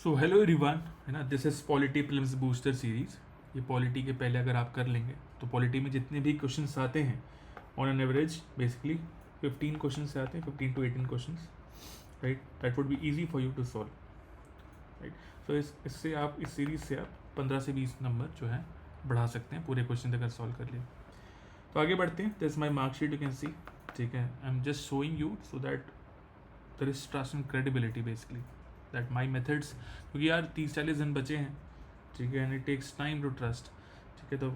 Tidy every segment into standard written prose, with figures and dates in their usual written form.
So hello everyone, है ना। This is polity prelims booster series. ये पॉलिटी के पहले अगर आप कर लेंगे तो पॉलिटी में जितने भी क्वेश्चंस आते हैं on an average basically 15 question से आते हैं, 15 to 18 question, right. That would be easy for you to solve, right. So इससे आप इस सीरीज़ से आप 15 से 20 नंबर जो है बढ़ा सकते हैं पूरे क्वेश्चन अगर सॉल्व कर लिए। तो आगे बढ़ते हैं। This my marksheet you can see, ठीक है। I am just showing you so that there is trust and credibility basically that my methods, क्योंकि यार 30-40 दिन बचे हैं, ठीक है, and it takes time to trust, ठीक है। तो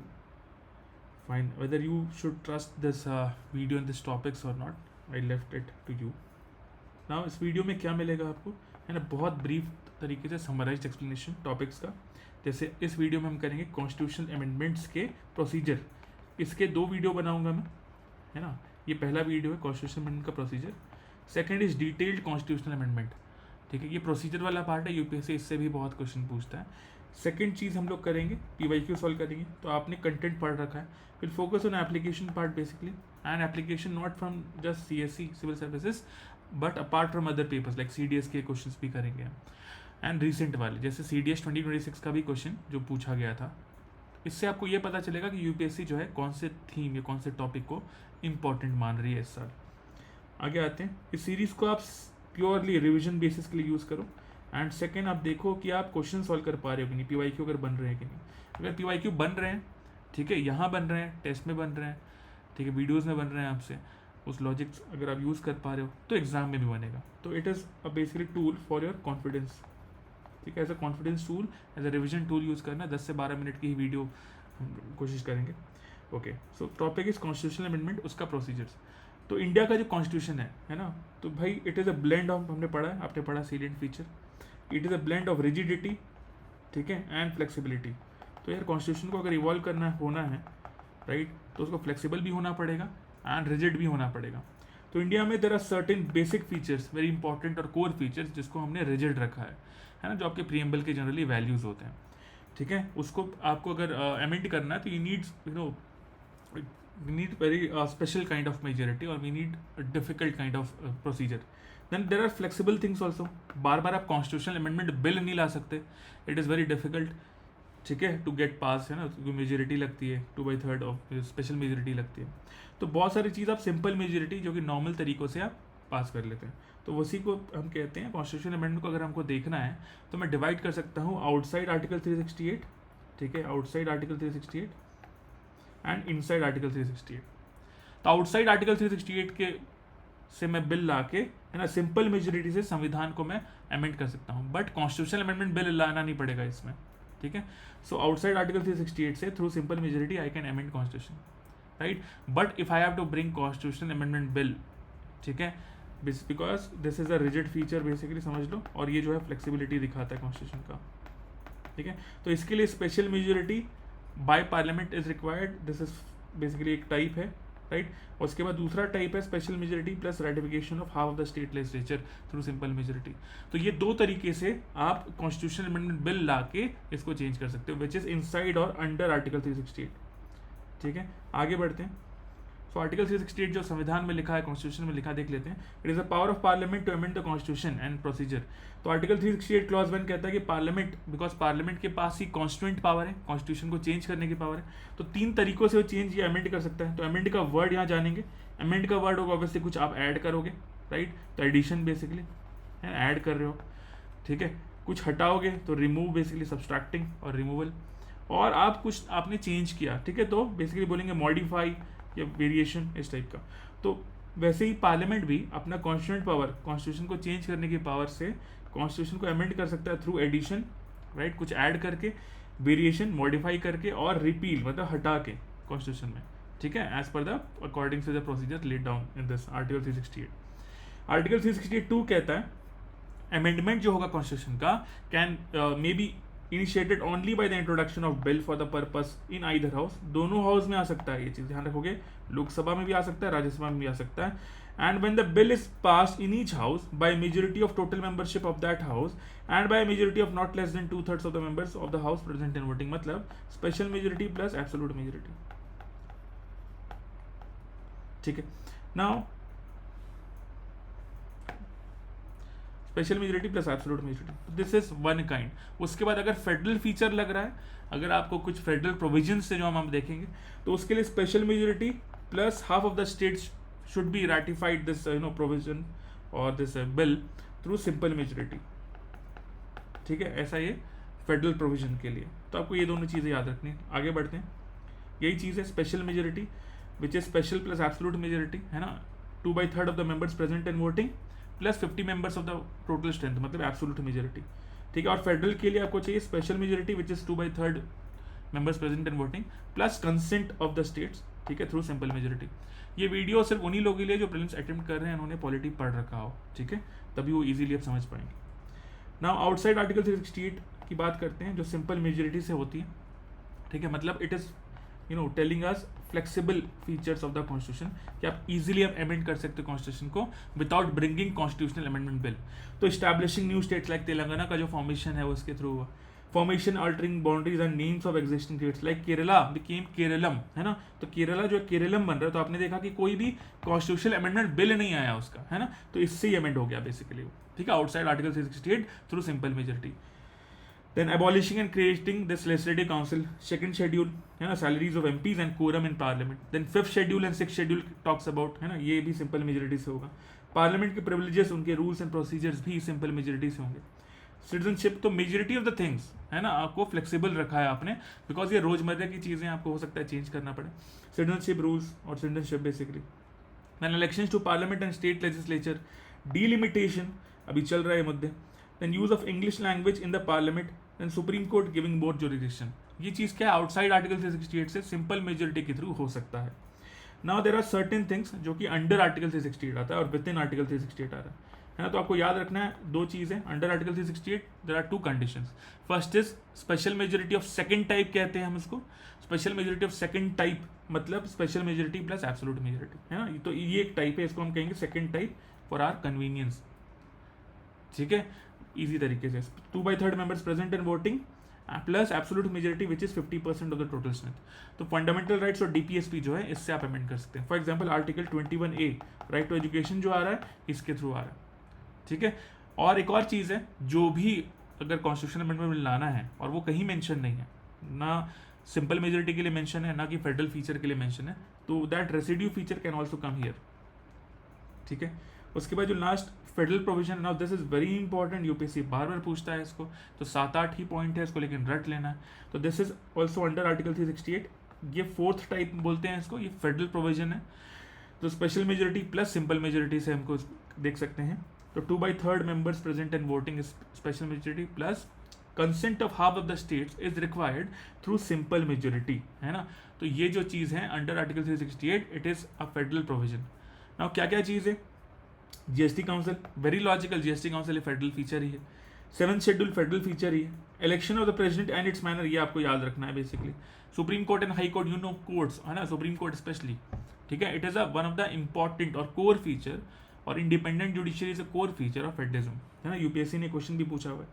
fine whether you should trust this video in this topics और not, I left it to you. Now इस वीडियो में क्या मिलेगा आपको, है ना, बहुत ब्रीफ तरीके से समराइज्ड एक्सप्लेनेशन टॉपिक्स का। जैसे इस वीडियो में हम करेंगे कॉन्स्टिट्यूशनल अमेंडमेंट्स के प्रोसीजर, इसके 2 वीडियो बनाऊंगा मैं, है ना। ये पहला वीडियो है कॉन्स्टिट्यूशनल अमेंडमेंट का procedure, second is detailed constitutional amendment, ठीक है। ये प्रोसीजर वाला पार्ट है, यूपीएससी इससे भी बहुत क्वेश्चन पूछता है। सेकंड चीज़ हम लोग करेंगे पीवाईक्यू सॉल्व करेंगे, तो आपने कंटेंट पढ़ रखा है, फिर focus on application part basically, and application not from just CSC civil services but apart from other papers like CDS के क्वेश्चंस भी करेंगे एंड रिसेंट वाले जैसे सीडीएस 2026 का भी क्वेश्चन जो पूछा गया था। इससे आपको ये पता चलेगा कि यूपीएससी जो है कौन से थीम या कौन से टॉपिक को इम्पोर्टेंट मान रही है इस साल। आगे आते हैं, इस सीरीज़ को आप प्योरली रिवीजन बेसिस के लिए यूज़ करो, एंड सेकेंड आप देखो कि आप क्वेश्चन सॉल्व कर पा रहे हो कि नहीं, पीवाईक्यू अगर बन रहे हैं कि नहीं। अगर पीवाईक्यू बन रहे हैं, ठीक है, यहाँ बन रहे हैं, टेस्ट में बन रहे हैं, ठीक है, वीडियोज़ में बन रहे हैं आपसे, उस लॉजिक अगर आप यूज़ कर पा रहे हो तो एग्जाम में भी बनेगा। तो it is a basically tool for your confidence, ठीक है। As a confidence tool, as a revision tool use करना। 10 से 12 मिनट की ही वीडियो हम कोशिश करेंगे। Okay, so topic is constitutional amendment, उसका प्रोसीजर्स। तो इंडिया का जो कॉन्स्टिट्यूशन है ना, तो भाई it is a blend of, हमने पढ़ा है, आपने पढ़ा salient feature, it is a blend of rigidity, ठीक है, एंड फ्लेक्सिबिलिटी। तो यार कॉन्स्टिट्यूशन को अगर इवॉल्व करना होना है, राइट, तो उसको फ्लेक्सिबल भी होना पड़ेगा एंड रिजिड भी होना पड़ेगा। तो इंडिया में there are certain basic features very important और कोर फीचर्स जिसको हमने रिजिड रखा है ना, जो आपके प्रीएम्बल के जनरली वैल्यूज होते हैं, ठीक है। उसको आपको अगर अमेंड करना है तो you needs we need very special kind of majority or we need a difficult kind of procedure. Then there are flexible things also. बार बार आप कॉन्स्टिट्यूशनल अमेंडमेंट बिल नहीं ला सकते, इट इज़ वेरी डिफिकल्ट, ठीक है, to get पास, है ना, क्योंकि majority लगती है 2/3 ऑफ स्पेशल मेजोरिटी लगती है। तो बहुत सारी चीज़ आप सिंपल मेजोरिटी जो कि नॉर्मल तरीक़ों से आप पास कर लेते हैं, तो उसी को हम कहते हैं कॉन्स्टिट्यूशनल अमेंडमेंट को अगर हमको देखना है तो मैं डिवाइड कर सकता हूँ आउटसाइड आर्टिकल 368, ठीक है, outside article 368 and inside article 368। तो आउटसाइड आर्टिकल 368 के से मैं बिल ला के, है ना, सिंपल मेजोरिटी से संविधान को मैं अमेंड कर सकता हूँ, बट कॉन्स्टिट्यूशनल अमेंडमेंट बिल लाना नहीं पड़ेगा इसमें, ठीक है। सो आउटसाइड आर्टिकल 368 से through simple majority I can amend constitution, right. But if I have to bring constitutional amendment bill, ठीक है, because this is a rigid feature basically, समझ लो, और ये जो है फ्लेक्सिबिलिटी दिखाता है कॉन्स्टिट्यूशन का, ठीक है। तो इसके लिए special majority by parliament is required, this is basically एक टाइप है, राइट। और उसके बाद दूसरा टाइप है special majority plus ratification of half of the state legislature through simple majority. तो ये 2 तरीके से आप कॉन्स्टिट्यूशनल अमेंडमेंट बिल ला के इसको चेंज कर सकते हो, विच इज इनसाइड और अंडर आर्टिकल 368, ठीक है। आगे बढ़ते हैं। सो आर्टिकल 368 जो संविधान में लिखा है, कॉन्स्टिट्यूशन में लिखा, देख लेते हैं। It is a power of parliament to amend the constitution and procedure. तो आर्टिकल 368 क्लॉज 1 कहता है कि पार्लियामेंट, बिकॉज पार्लियामेंट के पास ही कॉन्स्टिट्यूंट पावर है, कॉन्स्टिट्यूशन को चेंज करने की पावर है, तो 3 तरीकों से वो चेंज या अमेंड कर सकता है। तो अमेंड का वर्ड यहाँ जानेंगे, अमेंड का वर्ड होगा ऑब्वियसली कुछ आप ऐड करोगे, राइट, तो एडिशन बेसिकली है, ऐड कर रहे हो, ठीक है। कुछ हटाओगे तो रिमूव, बेसिकली सब्सट्रैक्टिंग और रिमूवल, और आप कुछ आपने चेंज किया, ठीक है, तो बेसिकली बोलेंगे मॉडिफाई या वेरिएशन, इस टाइप का। तो वैसे ही पार्लियामेंट भी अपना कॉन्स्टिट्यूंट पावर, कॉन्स्टिट्यूशन को चेंज करने की पावर से कॉन्स्टिट्यूशन को अमेंड कर सकता है थ्रू एडिशन, राइट, कुछ ऐड करके, वेरिएशन मॉडिफाई करके, और रिपील मतलब हटा के कॉन्स्टिट्यूशन में, ठीक है, as per the according to the procedure laid down in this article 368। Article 368 कहता है अमेंडमेंट जो होगा कॉन्स्टिट्यूशन का can may be initiated only by the introduction of bill for the purpose in either house. दोनों house में आ सकता है, ये चीज़ ध्यान रखोगे, लोकसभा में भी आ सकता है, राज्यसभा में भी आ सकता है। And when the bill is passed in each house by majority of total membership of that house and by majority of not less than 2/3 of the members of the house present in voting, मतलब special majority plus absolute majority, ठीक है। Now special majority plus absolute majority, this is one kind. उसके बाद अगर federal feature लग रहा है, अगर आपको कुछ फेडरल प्रोविजन से जो हम देखेंगे, तो उसके लिए special majority plus half of the states should be ratified this provision और this bill through simple majority. ठीक है, ऐसा ये फेडरल प्रोविजन के लिए। तो आपको ये दोनों चीज़ें याद रखनी है। आगे बढ़ते हैं, यही चीज़ है special majority which is special plus absolute majority, है ना, 2/3 of the members present in voting plus 50 members of the total strength, मतलब एब्सोल्यूट मेजोरिटी। ठीक है, और फेडरल के लिए आपको चाहिए special majority which is 2/3 members present in voting plus consent of the states, ठीक है, थ्रू सिंपल मेजोरिटी। ये वीडियो सिर्फ उन्हीं लोगों के लिए जो प्रीलिम्स अटेम्प्ट कर रहे हैं, उन्होंने पॉलिटी पढ़ रखा हो, ठीक है, तभी वो इजीली अब समझ पाएंगे। नाउ आउटसाइड आर्टिकल 368 की बात करते हैं, जो सिंपल मेजोरिटी से होती है। ठीक है, मतलब it is telling us flexible features of the constitution, कि आप इजीली आप अमेंड कर सकते हो कॉन्स्टिट्यूशन को without bringing constitutional amendment bill. तो establishing new states like Telangana का जो फॉर्मेशन है वो उसके थ्रू हुआ। Formation altering boundaries and names of existing states like Kerala became Keralam, है ना, तो केरला जो केरलम बन रहा है, तो आपने देखा कि कोई भी कॉन्स्टिट्यूशनल अमेंडमेंट बिल नहीं आया उसका, है ना, तो इससे ही अमेंड हो गया बेसिकली वो। ठीक है, outside article 368 through simple majority. Then abolishing and creating this legislative council, second schedule, है ना, salaries of MPs and quorum in parliament. Then fifth schedule and sixth schedule talks about, है ना, ये भी simple majority से होगा। Parliament के privileges, उनके रूल्स एंड प्रोसीजर्स भी सिंपल मेजोरिटी से होंगे। सिटीजनशिप, तो मेजोरिटी ऑफ द थिंग्स, है ना, आपको फ्लेक्सिबल रखा है आपने, बिकॉज ये रोजमर्रा की चीज़ें आपको हो सकता है चेंज करना पड़े। सिटीजनशिप रूल्स और citizenship basically. Then elections to parliament and state legislature, delimitation, अभी चल रहा है मुद्दे। Then use of English language in the parliament, then Supreme Court giving more jurisdiction। ये चीज़ क्या है, आउटसाइड आर्टिकल 368 से सिंपल मेजोरिटी के थ्रू हो सकता है। Now there are certain things जो कि अंडर आर्टिकल 368 आता है और विद इन आर्टिकल 368 आ रहा है ना, तो आपको याद रखना है दो चीज़ें। Under article 368 there are 2 conditions. First is special majority of second type, कहते हैं हम इसको। Special majority of second type मतलब special majority plus absolute majority, है ना, तो ये एक टाइप है, इसको हम कहेंगे second type for our convenience. ठीक है, इजी तरीके से 2/3 members present in voting plus absolute majority which is 50% of the total strength. तो फंडामेंटल राइट्स और डीपीएसपी जो है, इससे आप अमेंड कर सकते हैं। For example article 21A right to education जो आ रहा है, इसके थ्रू आ रहा है। ठीक है, और एक और चीज़ है, जो भी अगर कॉन्स्टिट्यूशन अमेंडमेंट में लाना है और वो कहीं मेंशन नहीं है, ना सिंपल मेजोरिटी के लिए मेंशन है, ना कि फेडरल फीचर के लिए मेंशन है, तो that residue feature can also come here. ठीक है, उसके बाद जो last federal provision, now this is very important, UPSC बार बार पूछता है इसको, तो 7-8 ही पॉइंट है इसको, लेकिन रट लेना है। तो this is also under article 368, ये फोर्थ टाइप बोलते हैं इसको, ये फेडरल प्रोविजन है। तो special majority plus simple majority से हमको देख सकते हैं। तो 2/3 members present in voting special majority plus consent of half of the states is required through simple majority, है ना। तो ये जो चीज़ है under article 368, it is a federal provision. Now क्या क्या चीज़ है, GST council, very logical, GST council ये फेडरल फीचर ही है। 7th शेड्यूल फेडरल फीचर ही है। Election of the president and its manner, ये आपको याद रखना है basically. Supreme court and high court, you know courts, है ना, सुप्रीम कोर्ट स्पेशली। ठीक है, it is a one of the important और कोर फीचर, और independent judiciary is a core feature of federalism, है ना, यूपीएससी ने क्वेश्चन भी पूछा हुआ है।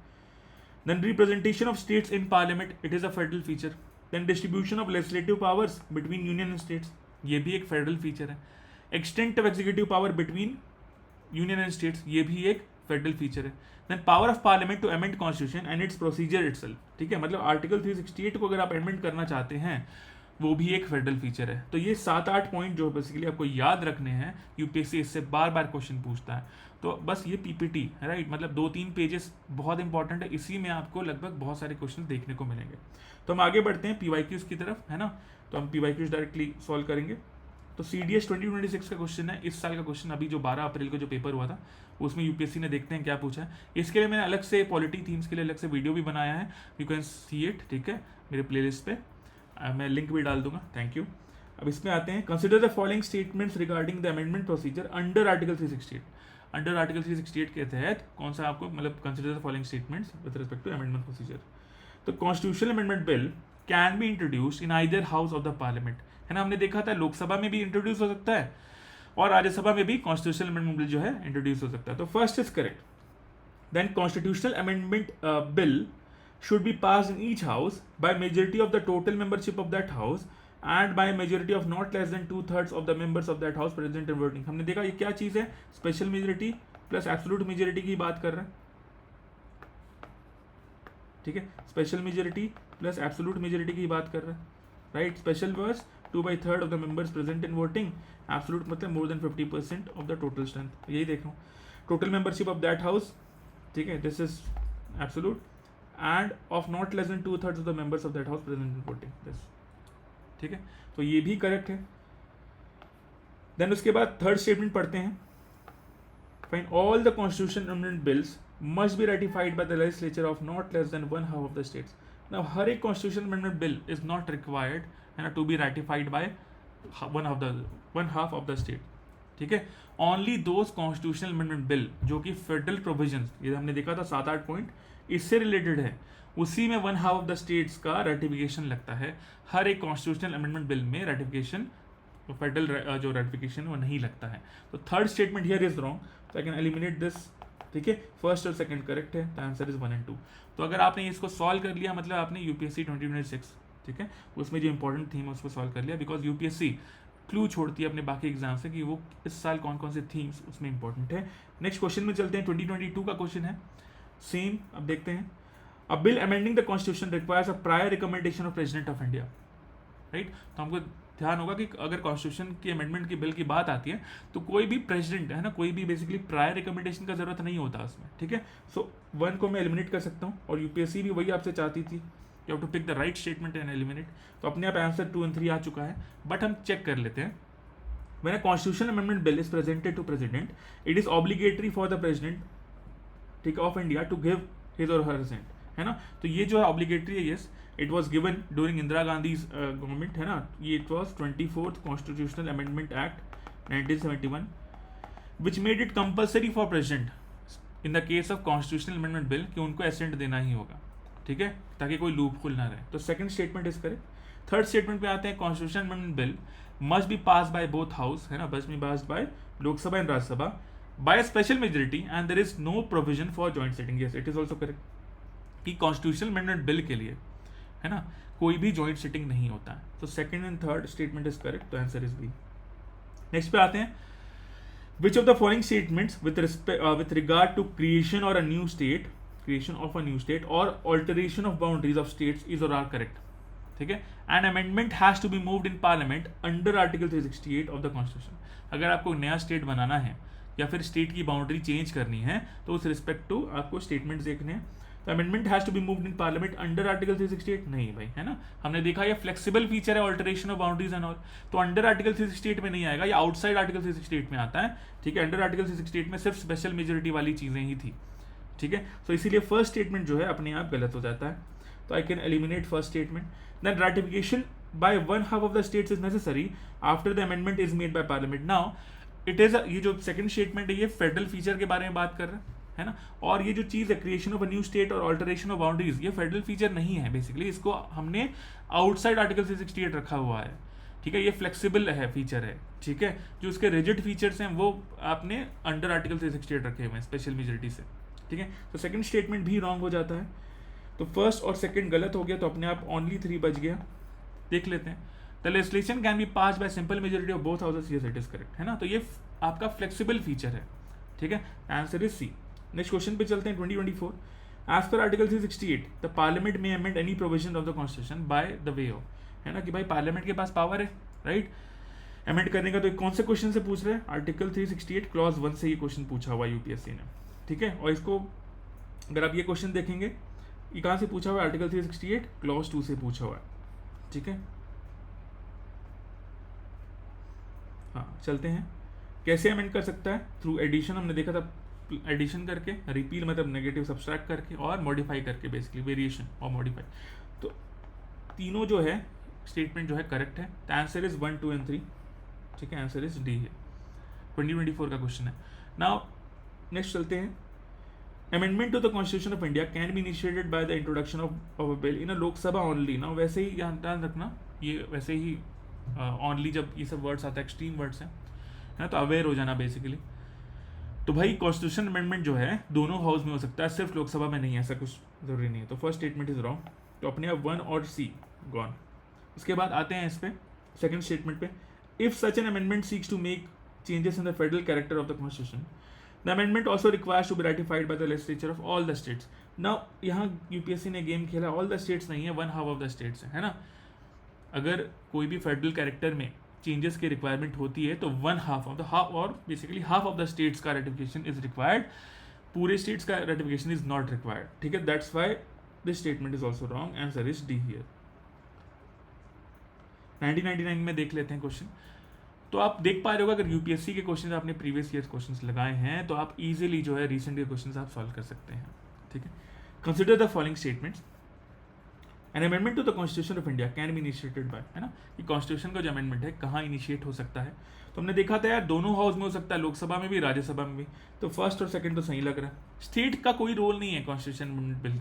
Then representation of states in parliament, it is a federal feature. Then distribution of legislative powers between union and states, ये भी एक फेडरल फीचर है। Extent of executive power between union and states, ये भी एक फेडरल फीचर है। Then power of parliament to amend constitution and its procedure itself. ठीक है, मतलब आर्टिकल 368 को अगर आप अमेंड करना चाहते हैं, वो भी एक फेडरल फीचर है। तो ये 7-8 पॉइंट जो बेसिकली आपको याद रखने हैं, यूपीएससी इससे बार बार क्वेश्चन पूछता है। तो बस ये पीपीटी है, राइट, मतलब 2-3 पेजेस बहुत इंपॉर्टेंट है, इसी में आपको लगभग बहुत सारे क्वेश्चन देखने को मिलेंगे। तो हम आगे बढ़ते हैं पीवाईक्यूज की तरफ, है ना, तो हम पीवाईक्यूज डायरेक्टली सॉल्व करेंगे। तो CDS 2026 का क्वेश्चन है, इस साल का क्वेश्चन, अभी जो 12 अप्रैल को जो पेपर हुआ था, उसमें यूपीएससी ने, देखते हैं क्या पूछा है। इसके लिए मैंने अलग से पॉलिटी थीम्स के लिए अलग से वीडियो भी बनाया है, यू कैन सी इट, ठीक है, मेरे प्लेलिस्ट पे मैं लिंक भी डाल दूंगा, थैंक यू। अब इसमें आते हैं, consider the following statements regarding the amendment procedure under article 368। Under article 368 के तहत कौन सा आपको, मतलब consider the following statements with respect to amendment procedure. तो constitutional amendment bill can be introduced in either house of the parliament, है ना, हमने देखा था लोकसभा में भी इंट्रोड्यूस हो सकता है और राज्यसभा में भी कॉन्स्टिट्यूशनल अमेंडमेंट बिल जो है इंट्रोड्यूस हो सकता है। तो first is correct. Then constitutional amendment bill should be passed in each house by majority of the total membership of that house and by majority of not less than 2/3 of the members of that house present and voting। हमने देखा ये क्या चीज़ है, special majority plus absolute majority की बात कर रहे हैं। ठीक है, special majority plus absolute majority की बात कर रहा है, right. Special versus 2/3 of the members present in voting, absolute मतलब more than 50% of the total strength, यही देख रहा हूँ। Total membership of that house, ठीक है, this is absolute, and of not less than 2/3 of the members of that house present in voting, this, ठीक है, तो ये भी करेक्ट है। देन उसके बाद थर्ड स्टेटमेंट पढ़ते हैं, fine all the constitution amendment bills must be ratified by the legislature of not less than 1/2 of the states. Now हर एक constitution amendment bill is not required है ना to be ratified by 1/2 of the state, ठीक है। Only those constitutional amendment bill जो कि federal provisions, ये हमने देखा था 7-8 पॉइंट इससे रिलेटेड है, उसी में 1/2 ऑफ द स्टेट्स का रेटिफिकेशन लगता है। हर एक कॉन्स्टिट्यूशनल अमेंडमेंट बिल में रेटिफिकेशन, फेडरल जो रेटिफिकेशन वो नहीं लगता है। तो third statement here is wrong, तो आई कैन एलिमिनेट दिस, ठीक है। फर्स्ट और सेकंड करेक्ट है, द आंसर इज 1 and 2। तो अगर आपने इसको सॉल्व कर लिया मतलब आपने यूपीएससी 2026, ठीक है, उसमें जो इंपॉर्टेंट थीम है उसको सॉल्व कर लिया, बिकॉज यूपीएससी क्लू छोड़ती है अपने बाकी एग्जाम से कि वो इस साल कौन कौन से थीम्स उसमें इंपॉर्टेंट है। नेक्स्ट क्वेश्चन में चलते हैं, 2022 का क्वेश्चन है, सेम। अब देखते हैं, अ bill amending the constitution requires a prior recommendation of president of India, right. तो हमको ध्यान होगा कि अगर कॉन्स्टिट्यूशन की अमेंडमेंट की बिल की बात आती है तो कोई भी प्रेसिडेंट है ना, कोई भी बेसिकली प्रायर रिकमेंडेशन का जरूरत नहीं होता उसमें, ठीक है। सो 1 को मैं एलिमिनेट कर सकता हूँ, और यूपीएससी भी वही आपसे चाहती थी, you have to pick the right statement and eliminate. तो अपने आप आंसर 2 and 3 आ चुका है, बट हम चेक कर लेते हैं। When a constitutional amendment bill is presented to president, it is obligatory for the president, ठीक है, of India to give his or her assent, है ना। तो ये जो है obligatory है, yes, it was given during Indira Gandhi's government, है ना। ये it was 24th Constitutional Amendment Act 1971, which made it compulsory for president in the case of constitutional amendment bill कि उनको assent देना ही होगा, ठीक है, ताकि कोई लूप खुल ना रहे। तो second statement is correct. Third statement पे आते हैं, constitution amendment bill must be pass by both house, है ना, must be pass by Lok Sabha and Rajya Sabha by special majority and there is no provision for joint sitting, yes it is also correct कि constitution amendment bill के लिए, है ना, कोई भी joint sitting नहीं होता है। तो second and third statement is correct, तो आंसर इज बी। नेक्स्ट पे आते हैं, which of the following statements with regard to creation of a new state or alteration of boundaries of states is or are correct, ठीक है। An amendment has to be moved in parliament under article 368 of the constitution। अगर आपको नया state बनाना है या फिर state की boundary change करनी है तो उस रिस्पेक्ट टू आपको स्टेटमेंट्स देखने हैं। तो amendment has to be moved in parliament under article 368 नहीं भाई, है ना, हमने देखा ये फ्लेक्सिबल फीचर है alteration of boundaries and all, तो अंडर आर्टिकल 368 में नहीं आएगा, या आउटसाइड आर्टिकल 368 में आता है, ठीक है। अंडर आर्टिकल 368 में सिर्फ स्पेशल मेजोरिटी वाली चीजें ही थी, ठीक है। तो इसीलिए फर्स्ट स्टेटमेंट जो है अपने आप गलत हो जाता है, तो I can eliminate first statement. Then ratification by 1/2 of the states is necessary after the amendment is made by parliament. Now it is, ये जो सेकंड स्टेटमेंट है ये फेडरल फीचर के बारे में बात कर रहा है ना, और ये जो चीज़ है creation of a new state और ऑल्टरेशन ऑफ बाउंड्रीज, ये फेडरल फीचर नहीं है बेसिकली, इसको हमने आउटसाइड आर्टिकल 368 रखा हुआ है, ठीक है। ये फ्लेक्सिबल है फीचर है, ठीक है। जो उसके रिजिड फीचर्स हैं वो आपने अंडर आर्टिकल 368 रखे हुए हैं स्पेशल मेजोरिटी से, ठीक है। तो सेकंड स्टेटमेंट भी रॉन्ग हो जाता है, तो फर्स्ट और सेकंड गलत हो गया, तो अपने आप ओनली 3 बच गया। देख लेते हैं, the legislation can be pass bye simple majority of both houses, yes it is correct, है ना। तो ये आपका फ्लेक्सिबल फीचर है, ठीक है, answer is C. Next question पे चलते हैं, 2024, as per article 368 the parliament may amend any provision of the constitution by the way of, है ना, कि भाई पार्लियामेंट के पास पावर है, राइट, अमेंड करने का। तो कौन से क्वेश्चन से पूछ रहे हैं, आर्टिकल 368 क्लॉज 1 से ये क्वेश्चन पूछा हुआ यूपीएससी ने, ठीक है। और इसको अगर आप ये क्वेश्चन देखेंगे, ये कहाँ से पूछा हुआ है, आर्टिकल 368 क्लॉज 2 से पूछा हुआ है, ठीक है। हाँ चलते हैं, कैसे अमेंड कर सकता है, थ्रू एडिशन, हमने देखा था एडिशन करके, रिपील मतलब नेगेटिव सब्सट्रैक्ट करके, और मॉडिफाई करके, बेसिकली वेरिएशन और मॉडिफाई। तो तीनों जो है स्टेटमेंट जो है करेक्ट है, द आंसर इज 1, 2 and 3, ठीक है, आंसर इज डी है। 2024 का क्वेश्चन है। नाउ नेक्स्ट चलते हैं, amendment to the constitution of India can be initiated by the introduction of a bill in a Lok Sabha only. ना वैसे ही यहाँ ध्यान रखना, ये वैसे ही ओनली जब ये सब वर्ड्स आता है, एक्सट्रीम वर्ड्स हैं, है ना, तो अवेयर हो जाना बेसिकली। तो भाई कॉन्स्टिट्यूशन अमेंडमेंट जो है दोनों हाउस में हो सकता है, सिर्फ लोकसभा में नहीं है, ऐसा कुछ जरूरी नहीं है। तो फर्स्ट स्टेटमेंट इज रॉन्ग, तो अपने आप 1 और सी गॉन। उसके बाद आते हैं इस पे सेकंड स्टेटमेंट पे, if such an amendment seeks to make changes in the federal character of the constitution the amendment also requires to be ratified by the legislature of all the states. Now यहाँ UPSC ने game खेला, all the states नहीं है, 1/2 of the states है ना। अगर कोई भी फेडरल कैरेक्टर में चेंजेस की रिक्वायरमेंट होती है तो 1/2 ऑफ द हाफ और basically half of the states का रेटिफिकेशन इज रिक्वायर्ड, पूरे स्टेट्स का रेटिफिकेशन इज नॉट रिक्वायर्ड, ठीक है। That's why this statement is also wrong, answer is D here. 1999 में देख लेते हैं क्वेश्चन। तो आप देख पा रहे हो अगर यूपीएससी के क्वेश्चन आपने प्रीवियस ईयर क्वेश्चंस लगाए हैं तो आप इजीली जो है रिसेंट के क्वेश्चंस आप सॉल्व कर सकते हैं, ठीक है। Consider the following statements. An amendment to the constitution of India can be initiated by, है ना, कि कॉन्स्टिट्यूशन का जो अमेंडमेंट है कहाँ इनिशिएट हो सकता है। तो हमने देखा था यार दोनों हाउस में हो सकता है, लोकसभा में भी राज्यसभा में भी। तो फर्स्ट और सेकंड तो सही लग रहा है। स्टेट का कोई रोल नहीं है कॉन्स्टिट्यूशन बिल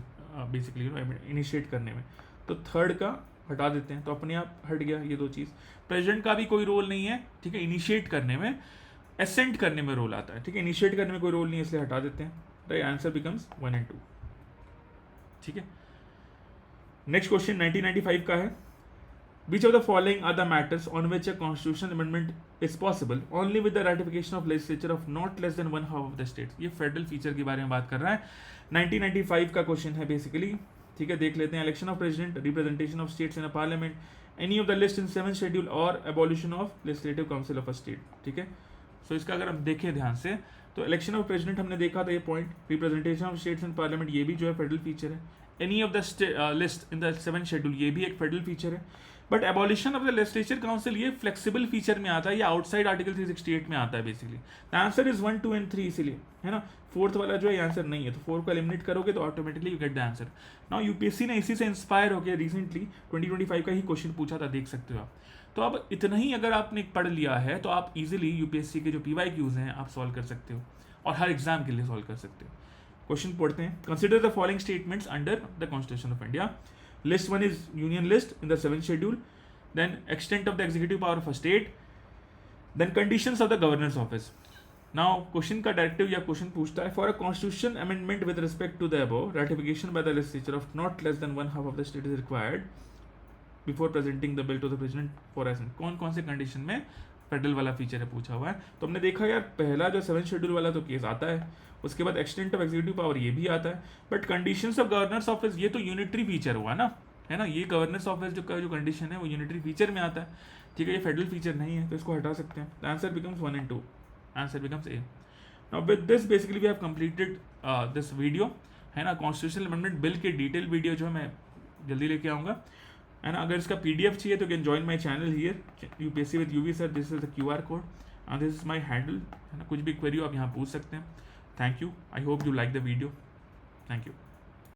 बेसिकली इनिशिएट करने में, तो थर्ड का हटा देते हैं, तो अपने आप हट गया ये दो चीज़। प्रेसिडेंट का भी कोई रोल नहीं है, ठीक है, इनिशिएट करने में, एसेंट करने में रोल आता है, ठीक है, इनिशिएट करने में कोई रोल नहीं है इसलिए हटा देते हैं। राइट, आंसर बिकम्स 1 and 2, ठीक है। नेक्स्ट क्वेश्चन 1995 का है। Which of the following are the matters on which a constitutional amendment is possible only with the ratification of legislature of not less than 1/2 of the states? ये federal feature के बारे में बात कर रहा है। 1995 का क्वेश्चन है बेसिकली, ठीक है। देख लेते हैं। Election of president, representation of states in a parliament, any of the list in 7th schedule और abolition of legislative council of a state, ठीक है। सो इसका अगर हम देखें ध्यान से तो इलेक्शन ऑफ प्रेसिडेंट हमने देखा था ये point, representation of states in parliament ये भी जो है फेडरल फीचर है, any of the list in the 7th schedule ये भी एक फेडरल फीचर है। But abolition of the legislature council ये फ्लेक्सिबल फीचर में आता है, ये आउटसाइड आर्टिकल 368 में आता है basically. The answer is 1, 2 and 3 इसीलिए, है ना। फोर्थ वाला जो है आंसर नहीं है, तो 4 को एलिमिनेट करोगे तो automatically you get the answer. Now UPSC ने इसी से इंस्पायर होकर रिसेंटली 2025 का ही क्वेश्चन पूछा था, देख सकते हो आप। तो अब इतना ही अगर आपने पढ़ लिया है तो आप इजीली यूपीएससी के जो PYQs हैं आप सॉल्व कर सकते हो और हर एग्जाम के लिए सॉल्व कर सकते हो। क्वेश्चन पढ़ते हैं। Consider the following statements under the constitution of India. List 1 is union list in the 7th schedule, then extent of the executive power of a state, then conditions of the governor's office. Now question का directive या question पूछता है, for a constitution amendment with respect to the above, ratification by the legislature of not less than 1/2 of the state is required before presenting the bill to the president for assent. कौन कौन से condition में federal वाला feature है पूछा हुआ है। तो हमने देखा यार पहला जो 7th शेड्यूल वाला तो केस आता है, उसके बाद एक्सटेंट ऑफ एग्जीक्यूटिव पावर ये भी आता है, but conditions of governors office ये तो यूनिटरी फीचर हुआ ना, है ना। ये गवर्नेंस ऑफिस जो कंडीशन है वो यूनिटरी फीचर में आता है, ठीक है, ये फेडरल फीचर नहीं है तो इसको हटा सकते हैं। The answer becomes 1 and 2, answer becomes A. Now with this basically we have completed this video, है ना। कॉन्स्टिट्यूशनल अमेंडमेंट बिल के डिटेल वीडियो जो है मैं जल्दी लेके आऊँगा, है ना। अगर इसका PDF चाहिए तो can join my channel here UPSC with UV sir, this is the QR code and this is my handle, है ना। कुछ भी क्वेरी आप यहाँ पूछ सकते हैं। Thank you, I hope you like the video, thank you.